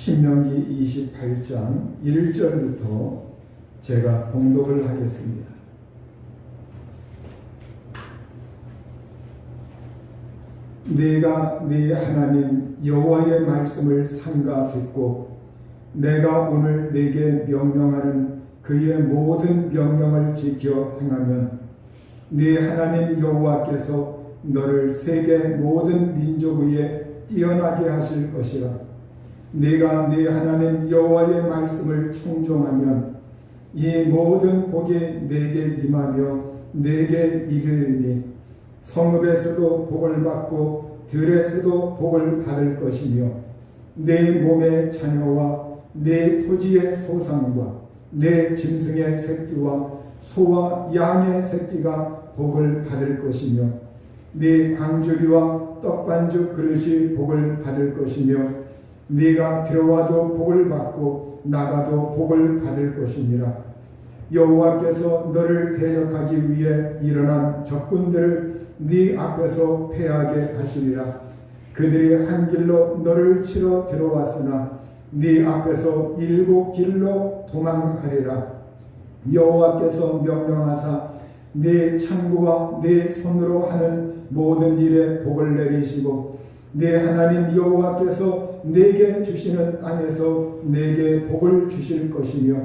신명기 28장 1절부터 제가 봉독을 하겠습니다. 네가 네 하나님 여호와의 말씀을 삼가 듣고 내가 오늘 네게 명령하는 그의 모든 명령을 지켜 행하면 네 하나님 여호와께서 너를 세계 모든 민족 위에 뛰어나게 하실 것이라. 네가 네 하나님 여호와의 말씀을 청종하면 이 모든 복이 네게 임하며 네게 이르리니 성읍에서도 복을 받고 들에서도 복을 받을 것이며 네 몸의 자녀와 네 토지의 소산과 네 짐승의 새끼와 소와 양의 새끼가 복을 받을 것이며 네 광주리와 떡반죽 그릇이 복을 받을 것이며 네가 들어와도 복을 받고 나가도 복을 받을 것이니라. 여호와께서 너를 대적하기 위해 일어난 적군들을 네 앞에서 패하게 하시리라. 그들이 한 길로 너를 치러 들어왔으나 네 앞에서 7 길로 도망하리라. 여호와께서 명령하사 네 창고와 네 손으로 하는 모든 일에 복을 내리시고 네 하나님 여호와께서 네게 주시는 땅에서 네게 복을 주실 것이며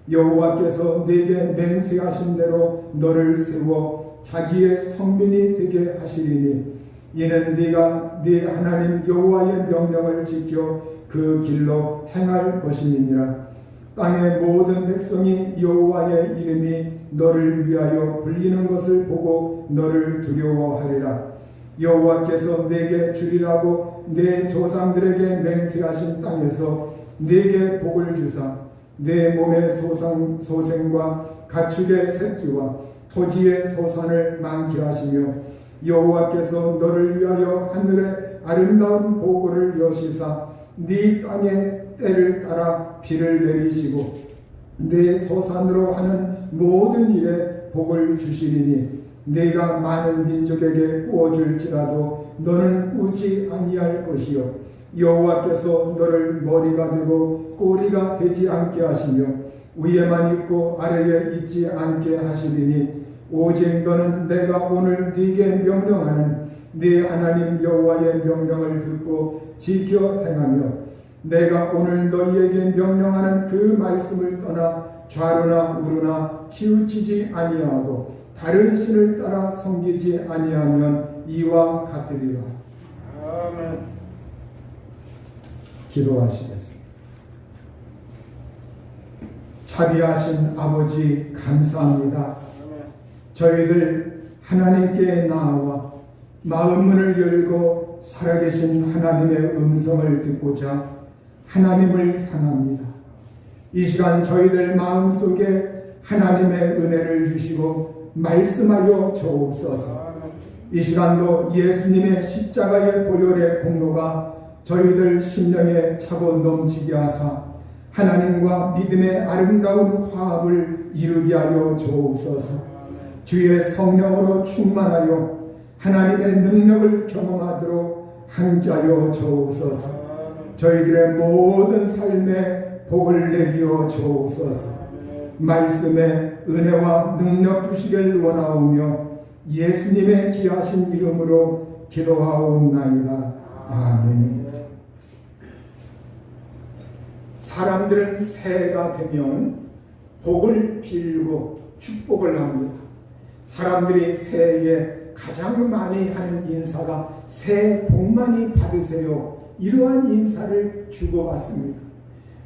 여호와께서 네게 맹세하신 대로 너를 세워 자기의 성민이 되게 하시리니 이는 네가 네 하나님 여호와의 명령을 지켜 그 길로 행할 것임이니라. 땅의 모든 백성이 여호와의 이름이 너를 위하여 불리는 것을 보고 너를 두려워하리라. 여호와께서 네게 주리라고 네 조상들에게 맹세하신 땅에서 네게 복을 주사 네 몸의 소생과 가축의 새끼와 토지의 소산을 많게 하시며 여호와께서 너를 위하여 하늘의 아름다운 보고를 여시사 네 땅에 때를 따라 비를 내리시고 네 소산으로 하는 모든 일에 복을 주시리니 네가 많은 민족에게 꾸어줄지라도 너는 꾸지 아니할 것이요 여호와께서 너를 머리가 되고 꼬리가 되지 않게 하시며 위에만 있고 아래에 있지 않게 하시리니 오직 너는 내가 오늘 네게 명령하는 네 하나님 여호와의 명령을 듣고 지켜 행하며 내가 오늘 너희에게 명령하는 그 말씀을 떠나 좌로나 우로나 치우치지 아니하고 다른 신을 따라 섬기지 아니하면 이와 같으리라. 아멘. 기도하시겠습니다. 자비하신 아버지 감사합니다. 저희들 하나님께 나아와 마음문을 열고 살아계신 하나님의 음성을 듣고자 하나님을 향합니다. 이 시간 저희들 마음속에 하나님의 은혜를 주시고 말씀하여 주옵소서. 이 시간도 예수님의 십자가의 보혈의 공로가 저희들 심령에 차고 넘치게 하사 하나님과 믿음의 아름다운 화합을 이루게 하여 주옵소서. 주의 성령으로 충만하여 하나님의 능력을 경험하도록 함께하여 주옵소서. 저희들의 모든 삶에 복을 내리어 주옵소서. 말씀의 은혜와 능력 주시길 원하오며 예수님의 귀하신 이름으로 기도하옵나이다. 아멘. 사람들은 새해가 되면 복을 빌고 축복을 합니다. 사람들이 새해에 가장 많이 하는 인사가 새해 복 많이 받으세요. 이러한 인사를 주고받습니다.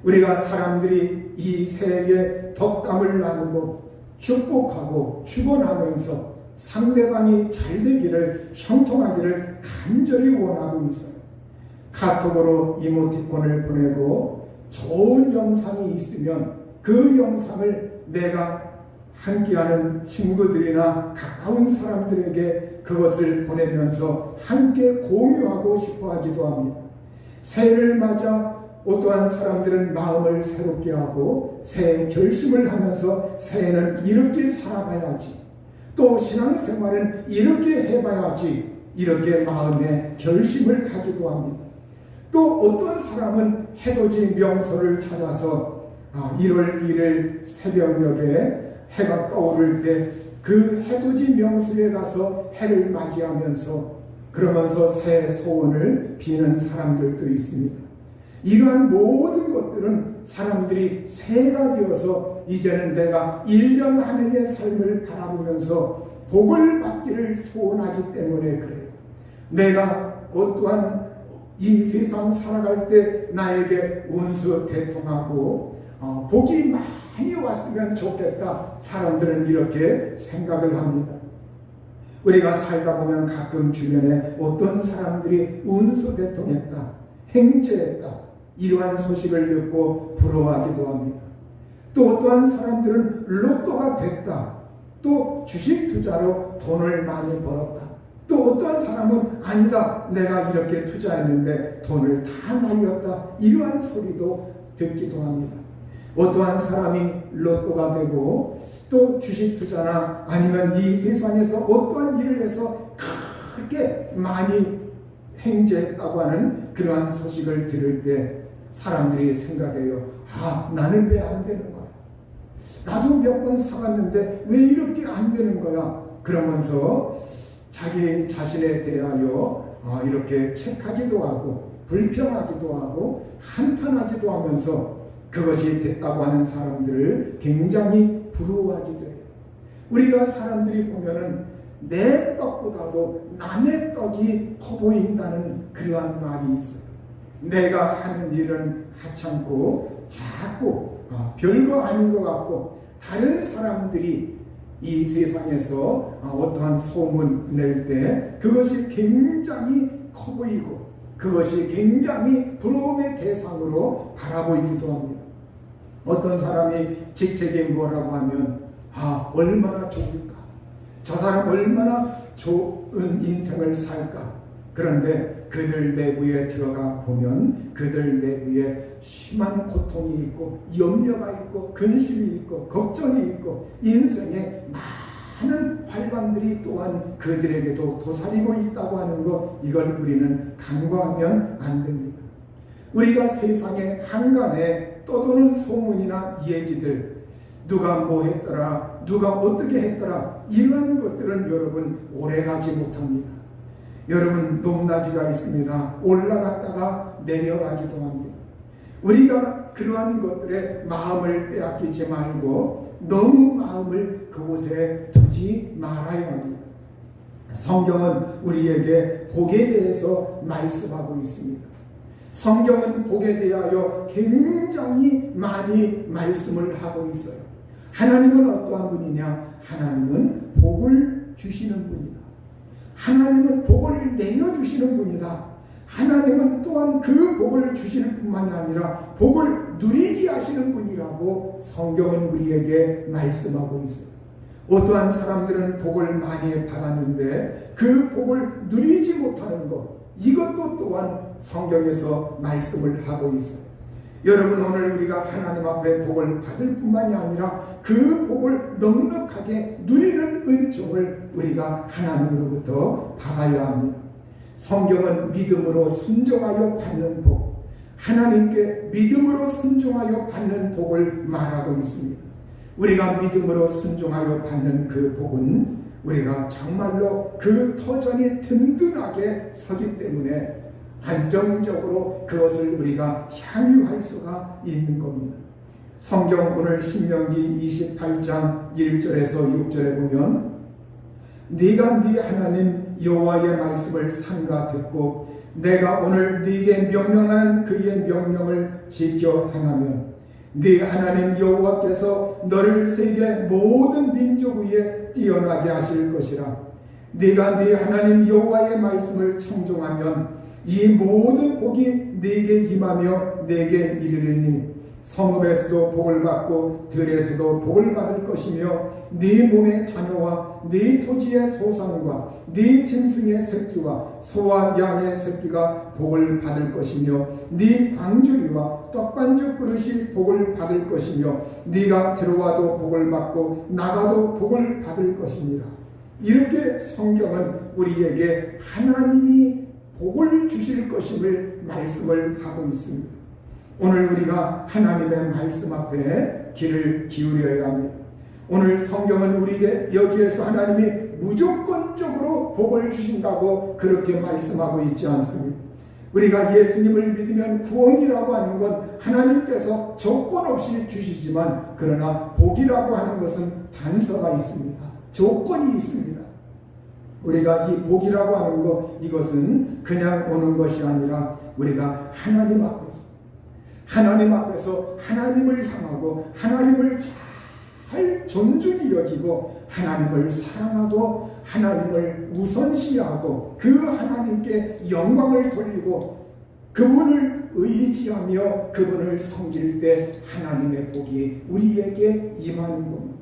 우리가 사람들이 이 새해에 덕담을 나누고 축복하고 축원하면서 상대방이 잘 되기를 형통하기를 간절히 원하고 있어요. 카톡으로 이모티콘을 보내고 좋은 영상이 있으면 그 영상을 내가 함께하는 친구들이나 가까운 사람들에게 그것을 보내면서 함께 공유하고 싶어 하기도 합니다. 새해를 맞아 어떠한 사람들은 마음을 새롭게 하고 새해 결심을 하면서 새해는 이렇게 살아가야지, 또 신앙생활은 이렇게 해봐야지, 이렇게 마음에 결심을 하기도 합니다. 또 어떤 사람은 해돋이 명소를 찾아서 1월 1일 새벽녘에 해가 떠오를 때 그 해돋이 명소에 가서 해를 맞이하면서 그러면서 새 소원을 비는 사람들도 있습니다. 이러한 모든 것들은 사람들이 새가 되어서 이제는 내가 1년 한 해의 삶을 바라보면서 복을 받기를 소원하기 때문에 그래요. 내가 어떠한 이 세상 살아갈 때 나에게 운수 대통하고 복이 많이 왔으면 좋겠다. 사람들은 이렇게 생각을 합니다. 우리가 살다 보면 가끔 주변에 어떤 사람들이 운수 대통했다, 행제했다, 이러한 소식을 듣고 부러워하기도 합니다. 또 어떠한 사람들은 로또가 됐다, 또 주식 투자로 돈을 많이 벌었다, 또 어떠한 사람은 아니다, 내가 이렇게 투자했는데 돈을 다 날렸다, 이러한 소리도 듣기도 합니다. 어떠한 사람이 로또가 되고 또 주식 투자나 아니면 이 세상에서 어떠한 일을 해서 크게 많이 행제했다고 하는 그러한 소식을 들을 때 사람들이 생각해요. 나는 왜 안 되는 거야? 나도 몇 번 사봤는데 왜 이렇게 안 되는 거야? 그러면서 자기 자신에 대하여 이렇게 책하기도 하고 불평하기도 하고 한탄하기도 하면서 그것이 됐다고 하는 사람들을 굉장히 부러워하기도 해요. 우리가 사람들이 보면은 내 떡보다도 남의 떡이 커 보인다는 그러한 말이 있어요. 내가 하는 일은 하찮고 작고 별거 아닌 것 같고 다른 사람들이 이 세상에서 어떠한 소문 낼 때 그것이 굉장히 커 보이고 그것이 굉장히 부러움의 대상으로 바라보이기도 합니다. 어떤 사람이 직책이 뭐라고 하면 얼마나 좋을까? 저 사람 얼마나 좋은 인생을 살까? 그런데 그들 내부에 들어가 보면 그들 내부에 심한 고통이 있고 염려가 있고 근심이 있고 걱정이 있고 인생에 많은 환란들이 또한 그들에게도 도사리고 있다고 하는 것, 이걸 우리는 간과하면 안 됩니다. 우리가 세상에 한간에 떠도는 소문이나 얘기들, 누가 뭐 했더라, 누가 어떻게 했더라, 이러한 것들은 여러분 오래가지 못합니다. 여러분 높낮이가 있습니다. 올라갔다가 내려가기도 합니다. 우리가 그러한 것들에 마음을 빼앗기지 말고 너무 마음을 그곳에 두지 말아야 합니다. 성경은 우리에게 복에 대해서 말씀하고 있습니다. 성경은 복에 대하여 굉장히 많이 말씀을 하고 있어요. 하나님은 어떠한 분이냐? 하나님은 복을 주시는 분이다. 하나님은 복을 내려주시는 분이다. 하나님은 또한 그 복을 주시는 뿐만이 아니라 복을 누리게 하시는 분이라고 성경은 우리에게 말씀하고 있어요. 어떠한 사람들은 복을 많이 받았는데 그 복을 누리지 못하는 것, 이것도 또한 성경에서 말씀을 하고 있어요. 여러분, 오늘 우리가 하나님 앞에 복을 받을 뿐만이 아니라 그 복을 넉넉하게 누리는 은총을 우리가 하나님으로부터 받아야 합니다. 성경은 믿음으로 순종하여 받는 복, 하나님께 믿음으로 순종하여 받는 복을 말하고 있습니다. 우리가 믿음으로 순종하여 받는 그 복은 우리가 정말로 그 터전이 든든하게 서기 때문에 안정적으로 그것을 우리가 향유할 수가 있는 겁니다. 성경 오늘 신명기 28장 1절에서 6절에 보면 네가 네 하나님 여호와의 말씀을 삼가 듣고 내가 오늘 네게 명령하는 그의 명령을 지켜 행하면 네 하나님 여호와께서 너를 세계 모든 민족 위에 뛰어나게 하실 것이라. 네가 네 하나님 여호와의 말씀을 청종하면 이 모든 복이 네게 임하며 네게 이르리니 성읍에서도 복을 받고 들에서도 복을 받을 것이며 네 몸의 자녀와 네 토지의 소산과 네 짐승의 새끼와 소와 양의 새끼가 복을 받을 것이며 네 방주리와 떡반죽 그릇이 복을 받을 것이며 네가 들어와도 복을 받고 나가도 복을 받을 것입니다. 이렇게 성경은 우리에게 하나님이 복을 복을 주실 것임을 말씀을 하고 있습니다. 오늘 우리가 하나님의 말씀 앞에 귀를 기울여야 합니다. 오늘 성경은 우리에게 여기에서 하나님이 무조건적으로 복을 주신다고 그렇게 말씀하고 있지 않습니다. 우리가 예수님을 믿으면 구원이라고 하는 건 하나님께서 조건 없이 주시지만, 그러나 복이라고 하는 것은 단서가 있습니다. 조건이 있습니다. 우리가 이 복이라고 하는 것, 이것은 그냥 오는 것이 아니라 우리가 하나님 앞에서 하나님을 향하고 하나님을 잘 존중히 여기고 하나님을 사랑하고 하나님을 우선시하고 그 하나님께 영광을 돌리고 그분을 의지하며 그분을 섬길 때 하나님의 복이 우리에게 임하는 겁니다.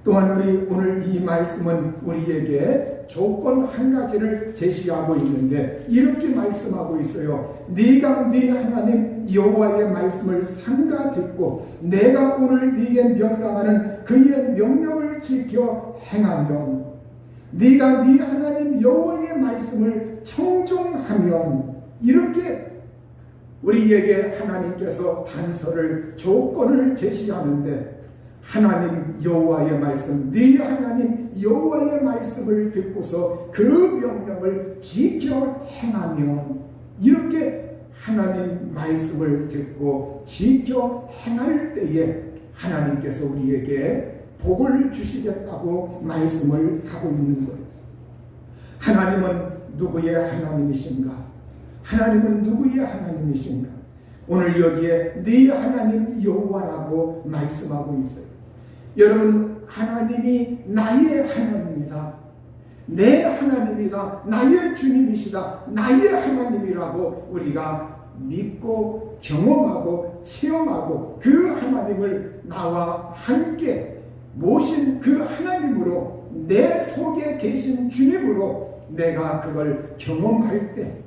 또한 오늘 이 말씀은 우리에게 조건 한 가지를 제시하고 있는데 이렇게 말씀하고 있어요. 네가 네 하나님 여호와의 말씀을 삼가 듣고 내가 오늘 네게 명령하는 그의 명령을 지켜 행하면, 네가 네 하나님 여호와의 말씀을 청종하면, 이렇게 우리에게 하나님께서 단서를, 조건을 제시하는데, 하나님 여호와의 말씀, 네 하나님 여호와의 말씀을 듣고서 그 명령을 지켜 행하면, 이렇게 하나님 말씀을 듣고 지켜 행할 때에 하나님께서 우리에게 복을 주시겠다고 말씀을 하고 있는 거예요. 하나님은 누구의 하나님이신가? 하나님은 누구의 하나님이신가? 오늘 여기에 네 하나님 여호와라고 말씀하고 있어요. 여러분, 하나님이 나의 하나님이다, 내 하나님이다, 나의 주님이시다, 나의 하나님이라고 우리가 믿고 경험하고 체험하고 그 하나님을 나와 함께 모신 그 하나님으로, 내 속에 계신 주님으로 내가 그걸 경험할 때,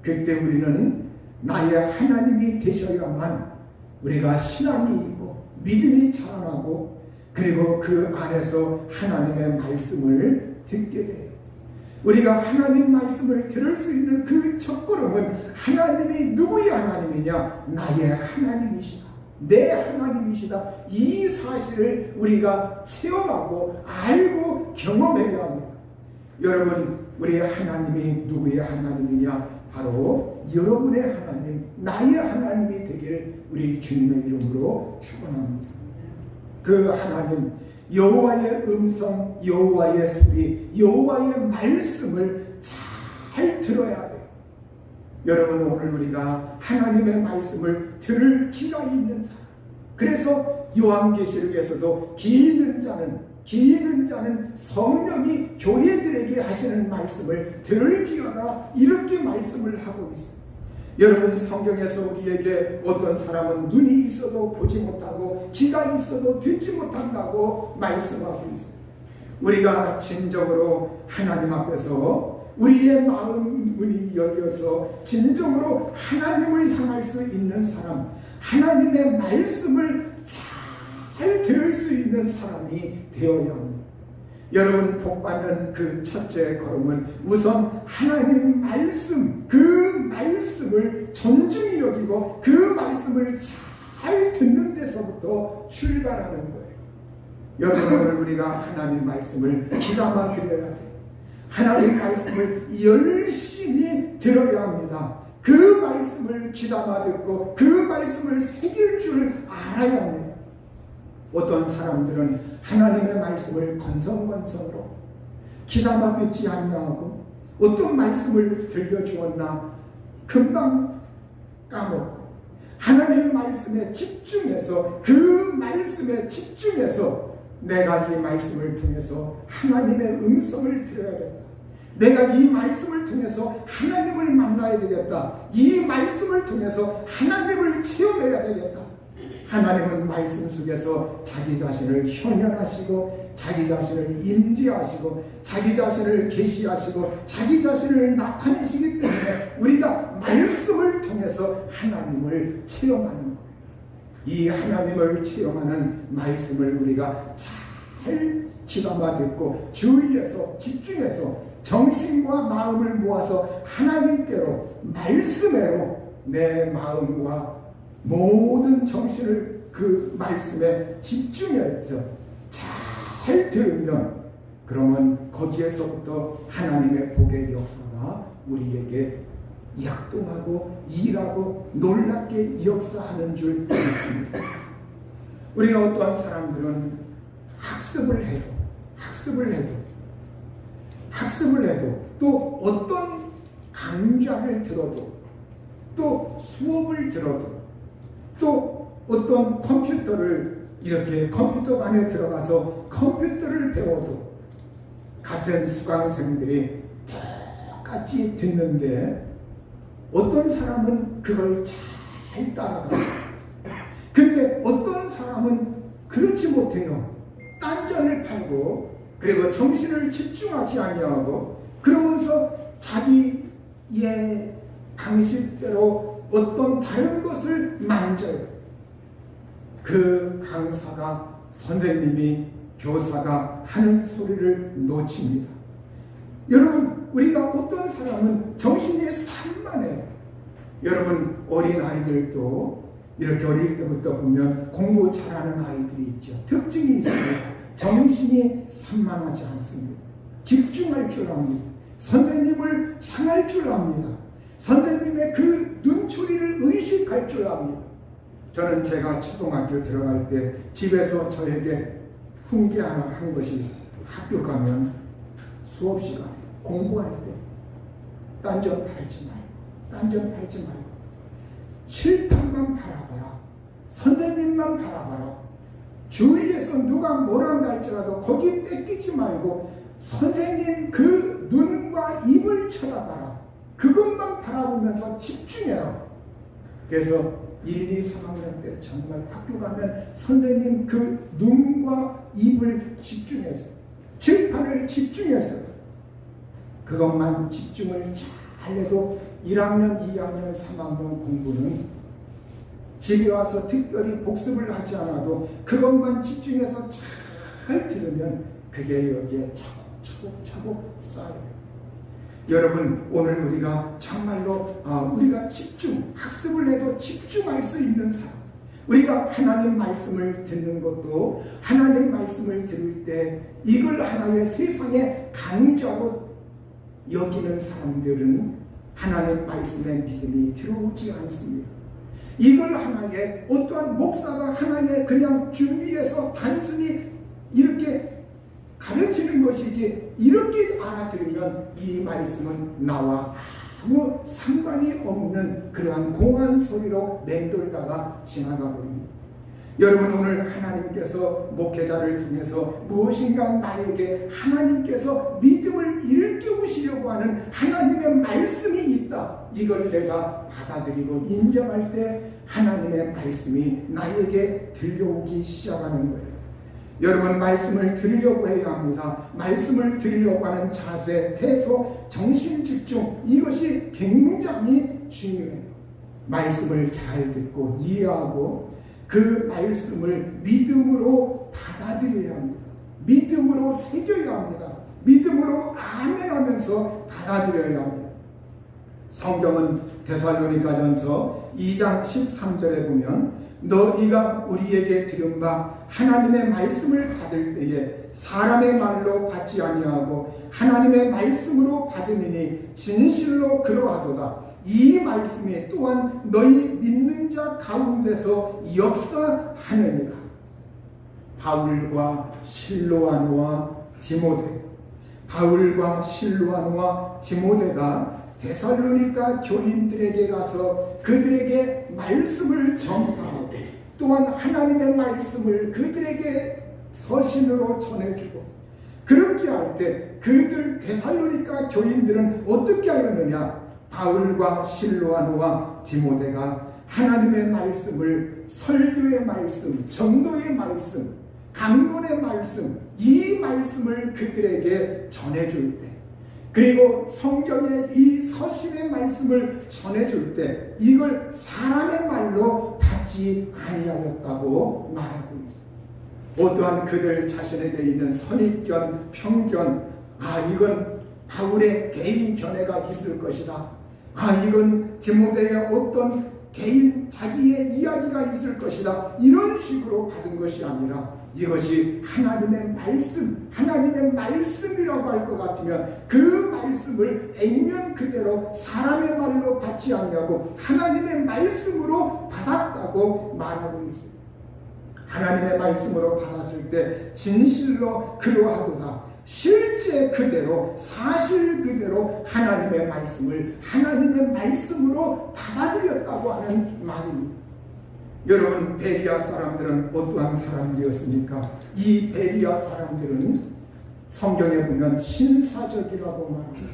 그때 우리는 나의 하나님이 되셔야만 우리가 신앙이 있고 믿음이 자라나고, 그리고 그 안에서 하나님의 말씀을 듣게 돼요. 우리가 하나님 말씀을 들을 수 있는 그 첫걸음은 하나님이 누구의 하나님이냐? 나의 하나님이시다, 내 하나님이시다. 이 사실을 우리가 체험하고 알고 경험해야 합니다. 여러분, 우리의 하나님이 누구의 하나님이냐? 바로 여러분의 하나님, 나의 하나님이 되기를 우리 주님의 이름으로 축원합니다. 그 하나님, 여호와의 음성, 여호와의 소리, 여호와의 말씀을 잘 들어야 돼요. 여러분, 오늘 우리가 하나님의 말씀을 들을 기가 있는 사람, 그래서 요한계시록에서도 기있는 자는 성령이 교회들에게 하시는 말씀을 들을 지어다, 이렇게 말씀을 하고 있습니다. 여러분, 성경에서 우리에게 어떤 사람은 눈이 있어도 보지 못하고 귀가 있어도 듣지 못한다고 말씀하고 있습니다. 우리가 진정으로 하나님 앞에서 우리의 마음 문이 열려서 진정으로 하나님을 향할 수 있는 사람, 하나님의 말씀을 잘 들을 수 있는 사람이 되어야 합니다. 여러분, 복받는 그 첫째 걸음은 우선 하나님 말씀, 그 말씀을 존중히 여기고 그 말씀을 잘 듣는 데서부터 출발하는 거예요. 여러분, 오늘 우리가 하나님 말씀을 귀담아 들어야 돼요. 하나님 말씀을 열심히 들어야 합니다. 그 말씀을 귀담아 듣고 그 말씀을 새길 줄 알아야 합니다. 어떤 사람들은 하나님의 말씀을 건성건성으로 귀담아 듣지 아니하고 어떤 말씀을 들려주었나 금방 까먹고, 하나님 말씀에 집중해서 그 말씀에 집중해서 내가 이 말씀을 통해서 하나님의 음성을 들어야겠다, 내가 이 말씀을 통해서 하나님을 만나야 되겠다, 이 말씀을 통해서 하나님을 체험해야 되겠다. 하나님은 말씀 속에서 자기 자신을 현현하시고 자기 자신을 임재하시고 자기 자신을 계시하시고 자기 자신을 나타내시기 때문에 우리가 말씀을 통해서 하나님을 체험하는 거예요. 이 하나님을 체험하는 말씀을 우리가 잘 귀담아 듣고 주의해서 집중해서 정신과 마음을 모아서 하나님께로 말씀으로 내 마음과 모든 정신을 그 말씀에 집중해서 잘 들으면 그러면 거기에서부터 하나님의 복의 역사가 우리에게 약동하고 일하고 놀랍게 역사하는 줄 믿습니다. 우리가 어떠한 사람들은 학습을 해도 또 어떤 강좌를 들어도 또 수업을 들어도 또 어떤 컴퓨터를 이렇게 컴퓨터반에 들어가서 컴퓨터를 배워도 같은 수강생들이 똑같이 듣는데 어떤 사람은 그걸 잘 따라가요. 근데 어떤 사람은 그렇지 못해요. 딴전을 팔고 그리고 정신을 집중하지 아니하고 그러면서 자기의 방식대로 어떤 다른 것을 만져요. 그 강사가 선생님이 교사가 하는 소리를 놓칩니다. 여러분 우리가 어떤 사람은 정신이 산만해요. 여러분 어린아이들도 이렇게 어릴 때부터 보면 공부 잘하는 아이들이 있죠. 특징이 있습니다. 정신이 산만하지 않습니다. 집중할 줄 압니다. 선생님을 향할 줄 압니다. 선생님의 그 눈초리를 의식할 줄 압니다. 저는 제가 초등학교 들어갈 때 집에서 저에게 훈계 하나 한 것이 있어요. 학교 가면 수업 시간에 공부할 때 딴전 팔지 말고 칠판만 바라봐라. 선생님만 바라봐라. 주위에서 누가 뭐란다 할지라도 거기 뺏기지 말고 선생님 그 눈과 입을 쳐다봐라. 그것만 바라보면서 집중해라. 그래서 1, 2, 3학년 때 정말 학교 가면 선생님 그 눈과 입을 집중했어요. 칠판을 집중했어요. 그것만 집중을 잘 해도 1학년, 2학년, 3학년 공부는 집에 와서 특별히 복습을 하지 않아도 그것만 집중해서 잘 들으면 그게 여기에 차곡차곡 쌓여요. 여러분 오늘 우리가 정말로 우리가 학습을 해도 집중할 수 있는 사람, 우리가 하나님 말씀을 듣는 것도 하나님 말씀을 들을 때 이걸 하나의 세상의 강좌로 여기는 사람들은 하나님 말씀의 믿음이 들어오지 않습니다. 이걸 하나의 어떠한 목사가 하나의 그냥 준비해서 단순히 이렇게 가르치는 것이지 이렇게 알아들으면 이 말씀은 나와 아무 상관이 없는 그러한 공한 소리로 맴돌다가 지나가 버립니다. 여러분 오늘 하나님께서 목회자를 통해서 무엇인가 나에게 하나님께서 믿음을 일깨우시려고 하는 하나님의 말씀이 있다. 이걸 내가 받아들이고 인정할 때 하나님의 말씀이 나에게 들려오기 시작하는 거예요. 여러분 말씀을 들으려고 해야 합니다. 말씀을 들으려고 하는 자세, 태소, 정신 집중 이것이 굉장히 중요해요. 말씀을 잘 듣고 이해하고 그 말씀을 믿음으로 받아들여야 합니다. 믿음으로 새겨야 합니다. 믿음으로 아멘하면서 받아들여야 합니다. 성경은 데살로니가전서 2장 13절에 보면 너희가 우리에게 들은 바 하나님의 말씀을 받을 때에 사람의 말로 받지 아니하고 하나님의 말씀으로 받으니 진실로 그러하도다. 이 말씀이 또한 너희 믿는 자 가운데서 역사하느니라. 바울과 실로아노와 디모데가 데살로니가 교인들에게 가서 그들에게 말씀을 전파하고 또한 하나님의 말씀을 그들에게 서신으로 전해주고 그렇게 할 때 그들 데살로니가 교인들은 어떻게 하였느냐? 바울과 실로아노와 디모데가 하나님의 말씀을 설교의 말씀, 전도의 말씀, 강론의 말씀 이 말씀을 그들에게 전해줄 때 그리고 성경의 이 서신의 말씀을 전해줄 때 이걸 사람의 말로 받지 아니하였다고 말하고 있습니다. 어떠한 그들 자신에게 있는 선입견, 편견 이건 바울의 개인 견해가 있을 것이다. 이건 디모데의 어떤 개인 자기의 이야기가 있을 것이다. 이런 식으로 받은 것이 아니라 이것이 하나님의 말씀, 하나님의 말씀이라고 할 것 같으면 그 말씀을 액면 그대로 사람의 말로 받지 아니하고 하나님의 말씀으로 받았다고 말하고 있습니다. 하나님의 말씀으로 받았을 때 진실로 그러하도다. 실제 그대로 사실 그대로 하나님의 말씀을 하나님의 말씀으로 받아들였다고 하는 말입니다. 여러분, 베리아 사람들은 어떠한 사람들이었습니까? 이 베리아 사람들은 성경에 보면 신사적이라고 말합니다.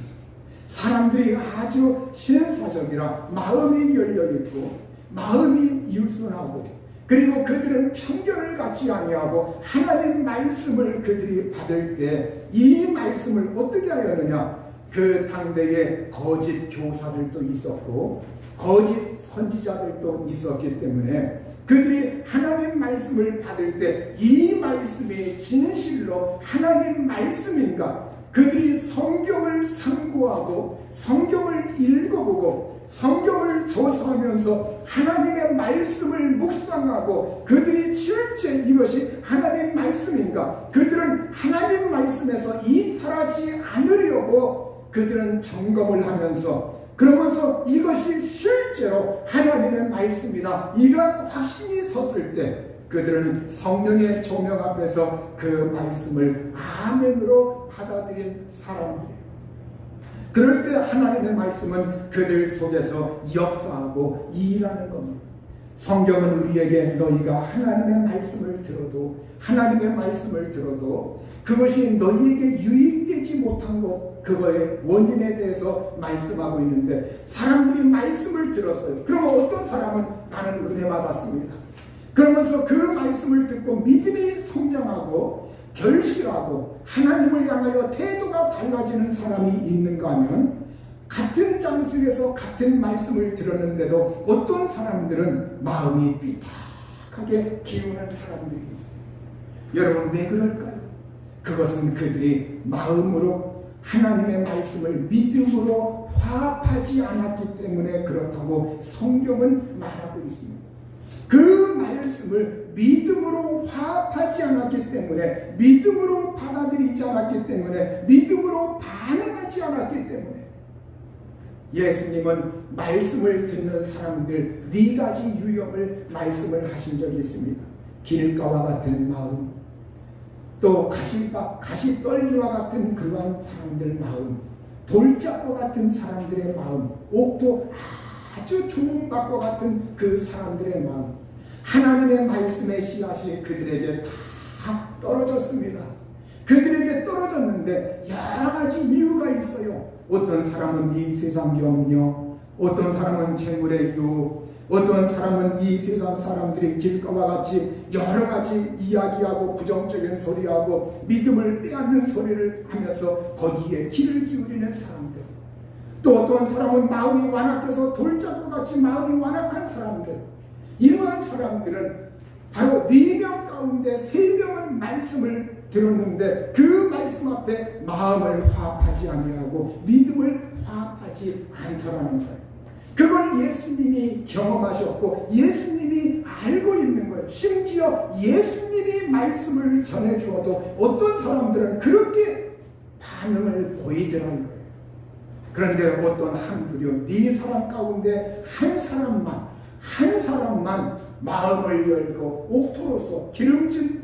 사람들이 아주 신사적이라 마음이 열려있고 마음이 유순하고 그리고 그들은 편견을 갖지 아니하고 하나님 말씀을 그들이 받을 때 이 말씀을 어떻게 하였느냐? 그 당대에 거짓 교사들도 있었고 거짓 선지자들도 있었기 때문에 그들이 하나님 말씀을 받을 때 이 말씀이 진실로 하나님 말씀인가? 그들이 성경을 상고하고 성경을 읽어보고 성경을 조사하면서 하나님의 말씀을 묵상하고 그들이 실제 이것이 하나님 말씀인가? 그들은 하나님 말씀에서 이탈하지 않으려고 그들은 점검을 하면서 그러면서 이것이 실제로 하나님의 말씀이다. 이런 확신이 섰을 때 그들은 성령의 조명 앞에서 그 말씀을 아멘으로 받아들인 사람들이에요. 그럴 때 하나님의 말씀은 그들 속에서 역사하고 일하는 겁니다. 성경은 우리에게 너희가 하나님의 말씀을 들어도 하나님의 말씀을 들어도 그것이 너희에게 유익되지 못한 것 그거의 원인에 대해서 말씀하고 있는데 사람들이 말씀을 들었어요. 그러면 어떤 사람은 나는 은혜 받았습니다. 그러면서 그 말씀을 듣고 믿음이 성장하고 결실하고 하나님을 향하여 태도가 달라지는 사람이 있는가 하면 같은 장소에서 같은 말씀을 들었는데도 어떤 사람들은 마음이 삐딱하게 기우는 사람들이 있어요. 여러분, 왜 그럴까요? 그것은 그들이 마음으로 하나님의 말씀을 믿음으로 화합하지 않았기 때문에 그렇다고 성경은 말하고 있습니다. 그 말씀을 믿음으로 화합하지 않았기 때문에 믿음으로 받아들이지 않았기 때문에 믿음으로 반응하지 않았기 때문에 예수님은 말씀을 듣는 사람들 네 가지 유형을 말씀을 하신 적이 있습니다. 길가와 같은 마음, 또 가시떨기와 같은 그러한 사람들 마음, 돌짝과 같은 사람들의 마음, 옥도 아주 좋은 밭과 같은 그 사람들의 마음, 하나님의 말씀의 씨앗이 그들에게 다 떨어졌습니다. 그들에게 떨어졌는데 여러 가지 이유가 있어요. 어떤 사람은 이 세상 염려, 어떤 사람은 재물의 유혹, 어떤 사람은 이 세상 사람들이 길가와 같이 여러 가지 이야기하고 부정적인 소리하고 믿음을 빼앗는 소리를 하면서 거기에 귀를 기울이는 사람들, 또 어떤 사람은 마음이 완악해서 돌짝과 같이 마음이 완악한 사람들, 이러한 사람들은 바로 4명 가운데 3명은 말씀을 들었는데 그 말씀 앞에 마음을 화합하지 아니하고 믿음을 화합하지 않더라는 거예요. 그걸 예수님이 경험하셨고 예수님이 알고 있는 거예요. 심지어 예수님이 말씀을 전해주어도 어떤 사람들은 그렇게 반응을 보이더라는 거예요. 그런데 어떤 한 부류 4사람 가운데 한 사람만 마음을 열고 옥토로서 기름진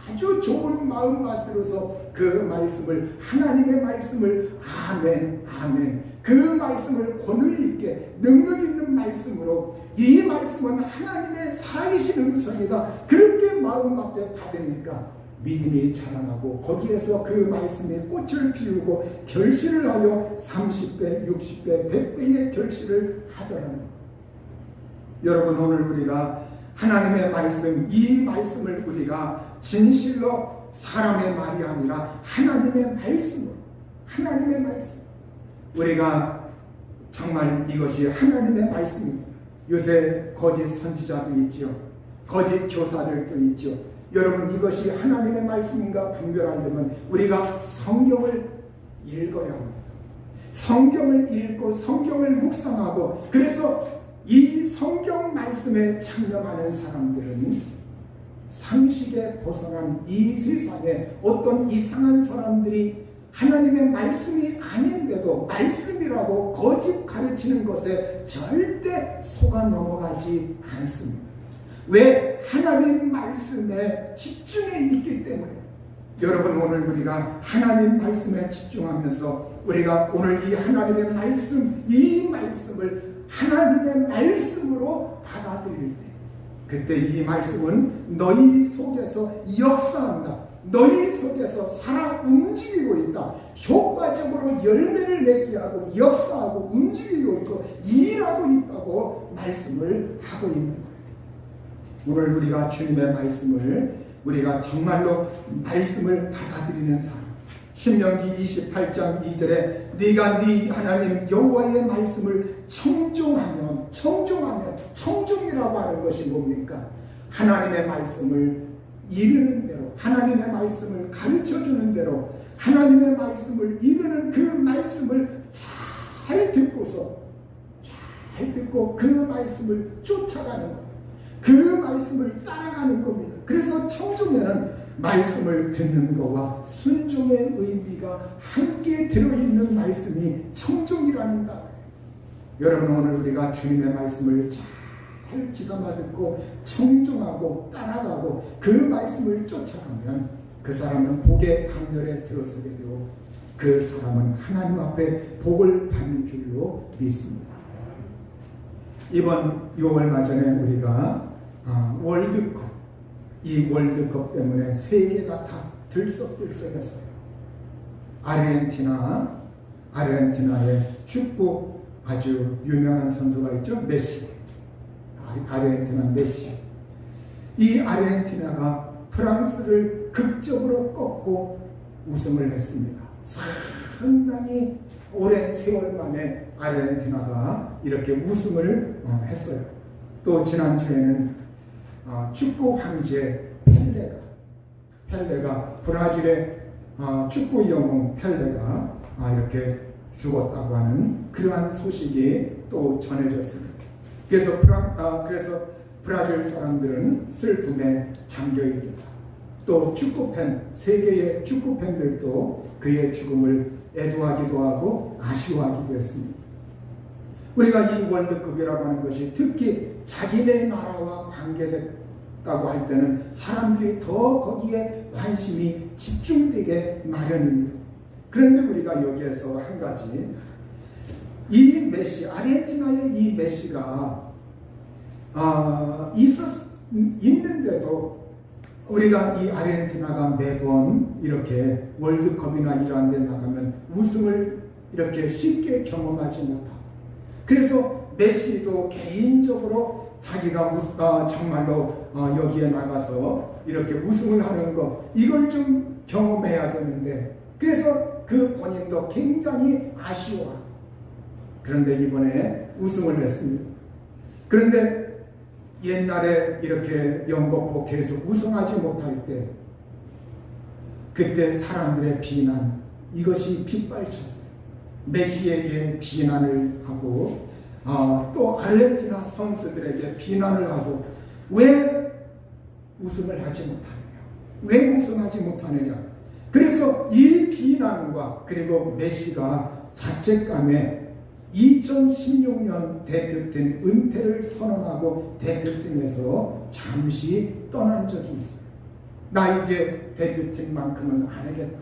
아주 좋은 마음가짐으로서 그 말씀을 하나님의 말씀을 아멘 그 말씀을 권위 있게 능력 있는 말씀으로 이 말씀은 하나님의 살아계신 음성이다 그렇게 마음 가운데 받으니까 믿음이 자라나고 거기에서 그 말씀에 꽃을 피우고 결실을 하여 30배, 60배, 100배의 결실을 하더라는 거예요. 여러분, 오늘 우리가 하나님의 말씀, 이 말씀을 우리가 진실로 사람의 말이 아니라 하나님의 말씀으로, 하나님의 말씀, 우리가 정말 이것이 하나님의 말씀입니다. 요새 거짓 선지자도 있죠. 거짓 교사들도 있죠. 여러분, 이것이 하나님의 말씀인가 분별하려면 우리가 성경을 읽어야 합니다. 성경을 읽고 성경을 묵상하고 그래서 이 성경 말씀에 참여하는 사람들은 상식에 벗어난 이 세상에 어떤 이상한 사람들이 하나님의 말씀이 아닌데도 말씀이라고 거짓 가르치는 것에 절대 속아 넘어가지 않습니다. 왜? 하나님 말씀에 집중해 있기 때문에. 여러분, 오늘 우리가 하나님 말씀에 집중하면서 우리가 오늘 이 하나님의 말씀, 이 말씀을 하나님의 말씀으로 받아들일 때 그때 이 말씀은 너희 속에서 역사한다. 너희 속에서 살아 움직이고 있다. 효과적으로 열매를 맺게 하고 역사하고 움직이고 있고 일하고 있다고 말씀을 하고 있는 거예요. 오늘 우리가 주님의 말씀을 우리가 정말로 말씀을 받아들이는 사람. 신명기 28장 2절에 네가 네 하나님 여호와의 말씀을 청종하면 청종이라고 하는 것이 뭡니까? 하나님의 말씀을 이루는 대로 하나님의 말씀을 가르쳐주는 대로 하나님의 말씀을 이루는 그 말씀을 잘 듣고 그 말씀을 쫓아가는 것, 그 말씀을 따라가는 겁니다. 그래서 청종에는 말씀을 듣는 것과 순종의 의미가 함께 들어있는 말씀이 청종이라는 다. 여러분, 오늘 우리가 주님의 말씀을 잘 귀담아 듣고 청종하고 따라가고 그 말씀을 쫓아가면 그 사람은 복의 강렬에 들어서게 되고 그 사람은 하나님 앞에 복을 받는 줄로 믿습니다. 이번 6월 전에 우리가 월드컵, 이 월드컵 때문에 세계가 다 들썩들썩했어요. 아르헨티나의 축구 아주 유명한 선수가 있죠. 메시. 아르헨티나 메시. 이 아르헨티나가 프랑스를 극적으로 꺾고 우승을 했습니다. 상당히 오랜 세월 만에 아르헨티나가 이렇게 우승을 했어요. 또 지난주에는 축구 황제 펠레가 브라질의 축구 영웅 펠레가 이렇게 죽었다고 하는 그러한 소식이 또 전해졌습니다. 그래서 브라질 사람들은 슬픔에 잠겨 있다. 또 세계의 축구 팬들도 그의 죽음을 애도하기도 하고 아쉬워하기도 했습니다. 우리가 이 월드컵이라고 하는 것이 특히 자기네 나라와 관계됐다고 할 때는 사람들이 더 거기에 관심이 집중되게 마련입니다. 그런데 우리가 여기에서 한 가지, 이 메시, 아르헨티나의 이 메시가 있는데도 우리가 이 아르헨티나가 매번 이렇게 월드컵이나 이러한 데 나가면 우승을 이렇게 쉽게 경험하지 못하고, 그래서 메시도 개인적으로 자기가 정말로 여기에 나가서 이렇게 우승을 하는 거, 이걸 좀 경험해야 되는데, 그래서 그 본인도 굉장히 아쉬워하고, 그런데 이번에 우승을 했습니다. 그런데 옛날에 이렇게 영국고 계속 우승하지 못할 때, 그때 사람들의 비난, 이것이 빗발쳤어요. 메시에게 비난을 하고 또 아르헨티나 선수들에게 비난을 하고, 왜 우승을 하지 못하느냐, 왜 우승하지 못하느냐. 그래서 이 비난과 그리고 메시가 자책감에 2016년 대표팀 은퇴를 선언하고 대표팀에서 잠시 떠난 적이 있어요. 나 이제 대표팀만큼은 안 하겠다.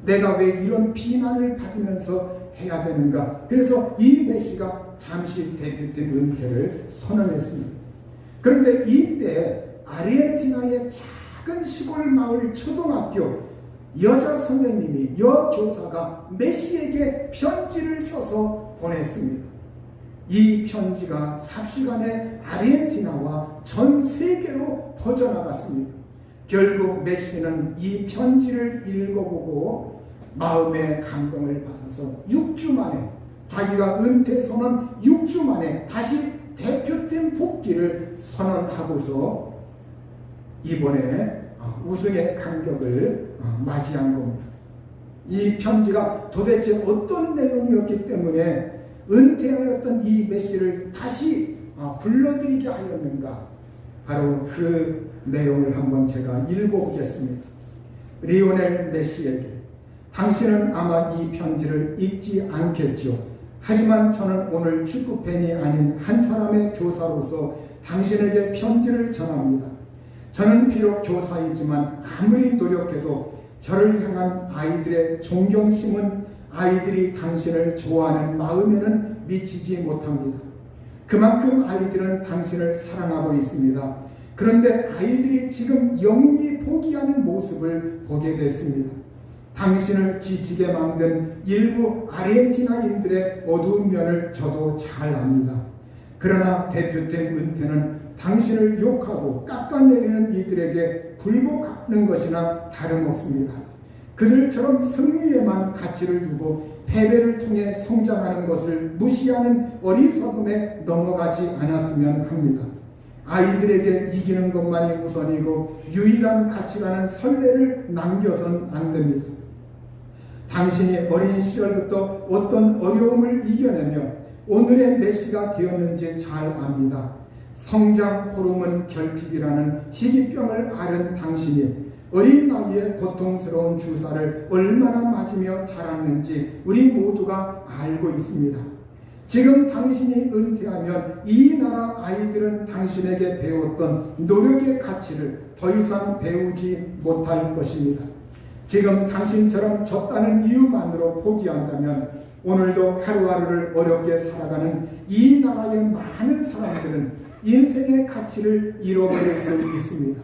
내가 왜 이런 비난을 받으면서 해야 되는가. 그래서 이 메시가 잠시 대표팀 은퇴를 선언했습니다. 그런데 이때 아르헨티나의 작은 시골 마을 초등학교 여자 선생님이, 여교사가 메시에게 편지를 써서 보냈습니다. 이 편지가 삽시간에 아르헨티나와 전 세계로 퍼져나갔습니다. 결국 메시는 이 편지를 읽어보고 마음의 감동을 받아서 6주 만에, 자기가 은퇴 선언 6주 만에 다시 대표팀 복귀를 선언하고서 이번에 우승의 감격을 맞이한 겁니다. 이 편지가 도대체 어떤 내용이었기 때문에 은퇴하였던 이 메시를 다시 불러들이게 하였는가? 바로 그 내용을 한번 제가 읽어보겠습니다. 리오넬 메시에게, 당신은 아마 이 편지를 읽지 않겠죠. 하지만 저는 오늘 축구 팬이 아닌 한 사람의 교사로서 당신에게 편지를 전합니다. 저는 비록 교사이지만 아무리 노력해도 저를 향한 아이들의 존경심은 아이들이 당신을 좋아하는 마음에는 미치지 못합니다. 그만큼 아이들은 당신을 사랑하고 있습니다. 그런데 아이들이 지금 영웅이 포기하는 모습을 보게 됐습니다. 당신을 지치게 만든 일부 아르헨티나인들의 어두운 면을 저도 잘 압니다. 그러나 대표팀 은퇴는 당신을 욕하고 깎아내리는 이들에게 굴복하는 것이나 다름없습니다. 그들처럼 승리에만 가치를 두고 패배를 통해 성장하는 것을 무시하는 어리석음에 넘어가지 않았으면 합니다. 아이들에게 이기는 것만이 우선이고 유일한 가치라는 선례를 남겨선 안 됩니다. 당신이 어린 시절부터 어떤 어려움을 이겨내며 오늘의 메시가 되었는지 잘 압니다. 성장 호르몬 결핍이라는 희귀병을 앓은 당신이 어린 나이에 고통스러운 주사를 얼마나 맞으며 자랐는지 우리 모두가 알고 있습니다. 지금 당신이 은퇴하면 이 나라 아이들은 당신에게 배웠던 노력의 가치를 더 이상 배우지 못할 것입니다. 지금 당신처럼 졌다는 이유만으로 포기한다면 오늘도 하루하루를 어렵게 살아가는 이 나라의 많은 사람들은 인생의 가치를 잃어버릴 수 있습니다.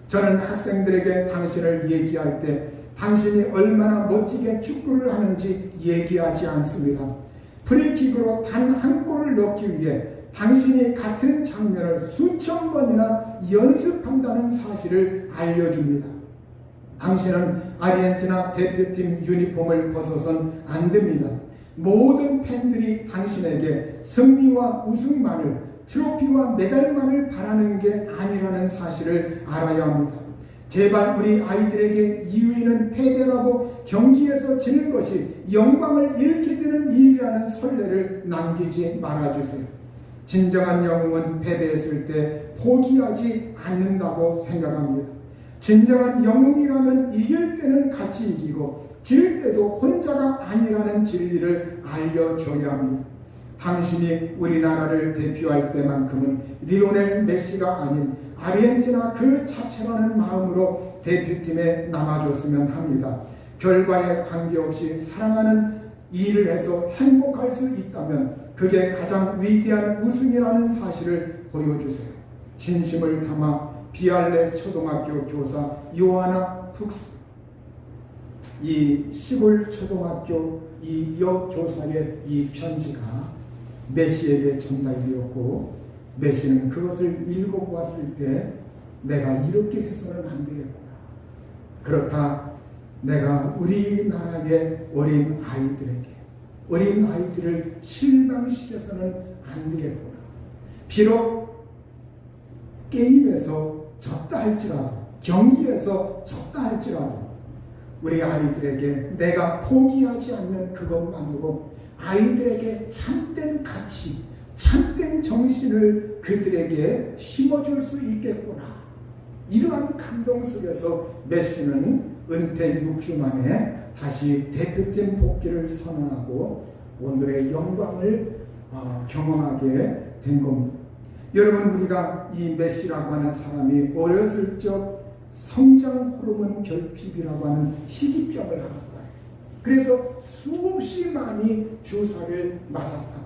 저는 학생들에게 당신을 얘기할 때 당신이 얼마나 멋지게 축구를 하는지 얘기하지 않습니다. 프리킥으로 단 한 골을 넣기 위해 당신이 같은 장면을 수천 번이나 연습한다는 사실을 알려줍니다. 당신은 아르헨티나 대표팀 유니폼을 벗어선 안 됩니다. 모든 팬들이 당신에게 승리와 우승만을, 트로피와 메달만을 바라는 게 아니라는 사실을 알아야 합니다. 제발 우리 아이들에게 2위는 패배라고 경기에서 지는 것이 영광을 잃게 되는 일이라는 선례를 남기지 말아주세요. 진정한 영웅은 패배했을 때 포기하지 않는다고 생각합니다. 진정한 영웅이라면 이길 때는 같이 이기고 질 때도 혼자가 아니라는 진리를 알려줘야 합니다. 당신이 우리나라를 대표할 때만큼은 리오넬 메시가 아닌 아르헨티나 그 자체라는 마음으로 대표팀에 남아줬으면 합니다. 결과에 관계없이 사랑하는 일을 해서 행복할 수 있다면 그게 가장 위대한 우승이라는 사실을 보여주세요. 진심을 담아 비알레 초등학교 교사 요하나 푹스, 이 시골 초등학교 이 여교사의 이 편지가 메시에게 전달되었고, 메시는 그것을 읽어보았을 때 내가 이렇게 해서는 안 되겠구나. 그렇다, 내가 우리나라의 어린 아이들을 실망시켜서는 안 되겠구나. 비록 게임에서 졌다 할지라도, 경기에서 졌다 할지라도 우리 아이들에게 내가 포기하지 않는 그것만으로 아이들에게 참된 가치, 참된 정신을 그들에게 심어줄 수 있겠구나. 이러한 감동 속에서 메시는 은퇴 6주 만에 다시 대표팀 복귀를 선언하고 오늘의 영광을 경험하게 된 겁니다. 여러분, 우리가 이 메시라고 하는 사람이 어렸을 적 성장 호르몬 결핍이라고 하는 희귀병을 앓았다. 그래서 수없이 많이 주사를 맞았다.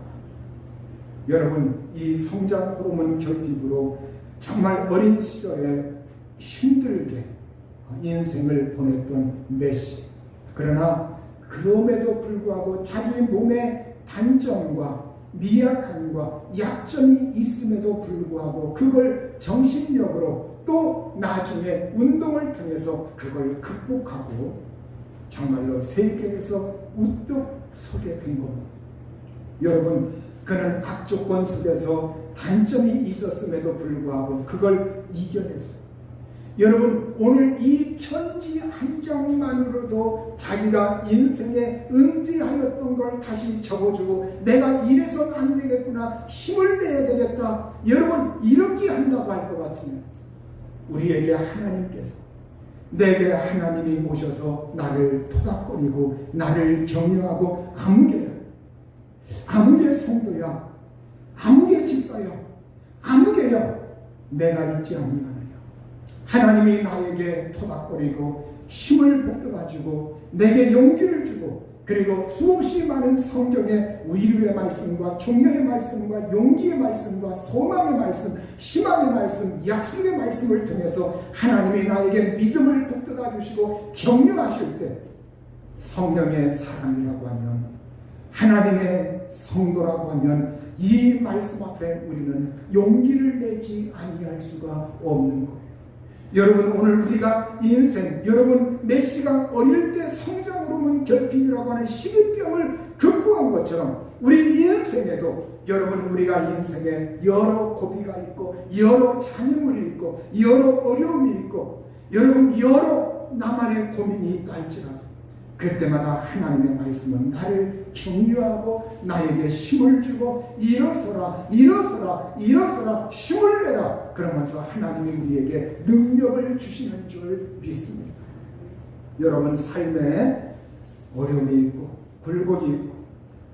여러분, 이 성장 호르몬 결핍으로 정말 어린 시절에 힘들게 인생을 보냈던 메시. 그러나 그럼에도 불구하고 자기 몸의 단점과 미약함과 약점이 있음에도 불구하고 그걸 정신력으로 또 나중에 운동을 통해서 그걸 극복하고 정말로 세계에서 우뚝 서게 된 겁니다. 여러분, 그는 악조건 속에서 단점이 있었음에도 불구하고 그걸 이겨냈어요. 여러분, 오늘 이 편지 한 장만으로도 자기가 인생에 은퇴하였던 걸 다시 적어주고, 내가 이래선 안 되겠구나, 힘을 내야 되겠다, 여러분 이렇게 한다고 할 것 같으면 우리에게 하나님께서, 내게 하나님이 오셔서 나를 토닥거리고 나를 격려하고, 아무개 성도야, 아무개 집사야, 아무개야, 내가 있지 않느냐. 하나님이 나에게 토닥거리고 힘을 북돋아주고 내게 용기를 주고, 그리고 수없이 많은 성경의 위로의 말씀과 격려의 말씀과 용기의 말씀과 소망의 말씀, 희망의 말씀, 약속의 말씀을 통해서 하나님이 나에게 믿음을 북돋아주시고 격려하실 때, 성령의 사람이라고 하면, 하나님의 성도라고 하면 이 말씀 앞에 우리는 용기를 내지 아니할 수가 없는 거예요. 여러분, 오늘 우리가 인생, 여러분 메시가 어릴 때 성장으로는 결핍이라고 하는 식이병을 극복한 것처럼, 우리 인생에도 여러분, 우리가 인생에 여러 고비가 있고 여러 장애물이 있고 여러 어려움이 있고, 여러분 여러 나만의 고민이 있다 할지라도 그때마다 하나님의 말씀은 나를 격려하고 나에게 힘을 주고, 일어서라, 일어서라, 일어서라, 힘을 내라, 그러면서 하나님이 우리에게 능력을 주시는 줄 믿습니다. 여러분, 삶에 어려움이 있고 굴곡이 있고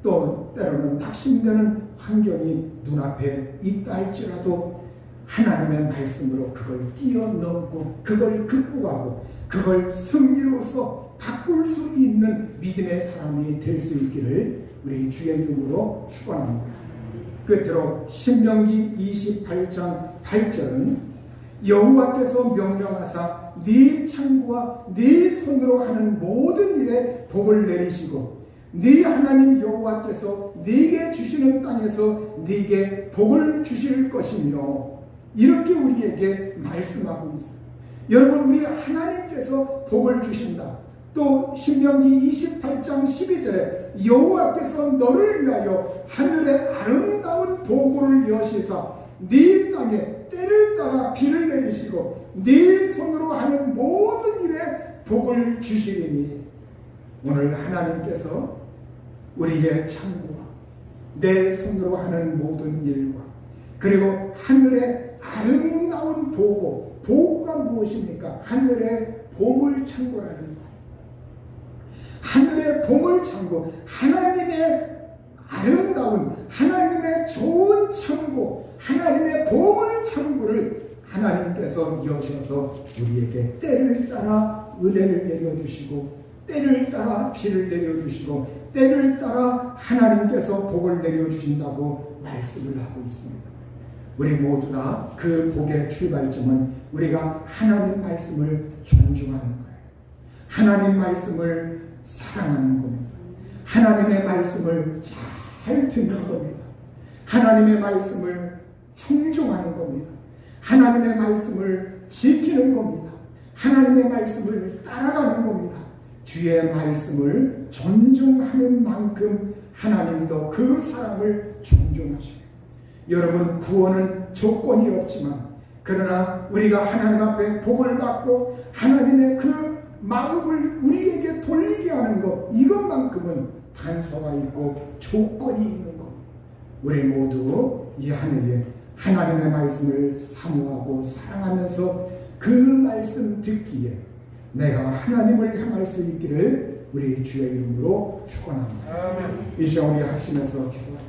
또 때로는 낙심되는 환경이 눈앞에 있다 할지라도 하나님의 말씀으로 그걸 뛰어넘고 그걸 극복하고 그걸 승리로서 바꿀 수 있는 믿음의 사람이 될 수 있기를 우리 주의 이름으로 축원합니다. 끝으로 신명기 28장 8절은 여호와께서 명령하사 네 창고와 네 손으로 하는 모든 일에 복을 내리시고 네 하나님 여호와께서 네게 주시는 땅에서 네게 복을 주실 것이며, 이렇게 우리에게 말씀하고 있어요. 여러분, 우리 하나님께서 복을 주신다. 또 신명기 28장 12절에 여호와께서 너를 위하여 하늘의 아름다운 보고를 여시사 네 땅에 때를 따라 비를 내리시고 네 손으로 하는 모든 일에 복을 주시리니, 오늘 하나님께서 우리의 창고와 내 손으로 하는 모든 일과 그리고 하늘의 아름다운 보고가 무엇입니까? 하늘의 보물창고라는 것. 하늘의 보물창고, 하나님의 아름다운, 하나님의 좋은 창고, 하나님의 보물창고를 하나님께서 여셔서 우리에게 때를 따라 은혜를 내려주시고 때를 따라 비를 내려주시고 때를 따라 하나님께서 복을 내려주신다고 말씀을 하고 있습니다. 우리 모두 다 그 복의 출발점은 우리가 하나님 말씀을 존중하는 거예요. 하나님 말씀을 사랑하는 겁니다. 하나님의 말씀을 잘 듣는 겁니다. 하나님의 말씀을 청종하는 겁니다. 하나님의 말씀을 지키는 겁니다. 하나님의 말씀을 따라가는 겁니다. 주의 말씀을 존중하는 만큼 하나님도 그 사람을 존중하시고, 여러분, 구원은 조건이 없지만 그러나 우리가 하나님 앞에 복을 받고 하나님의 그 마음을 우리에게 돌리게 하는 것, 이것만큼은 단서가 있고 조건이 있는 것. 우리 모두 이 한 해에 하나님의 말씀을 사모하고 사랑하면서 그 말씀 듣기에 내가 하나님을 향할 수 있기를 우리 주의 이름으로 축원합니다. 이 시간 우리 합심해서 기도합니다.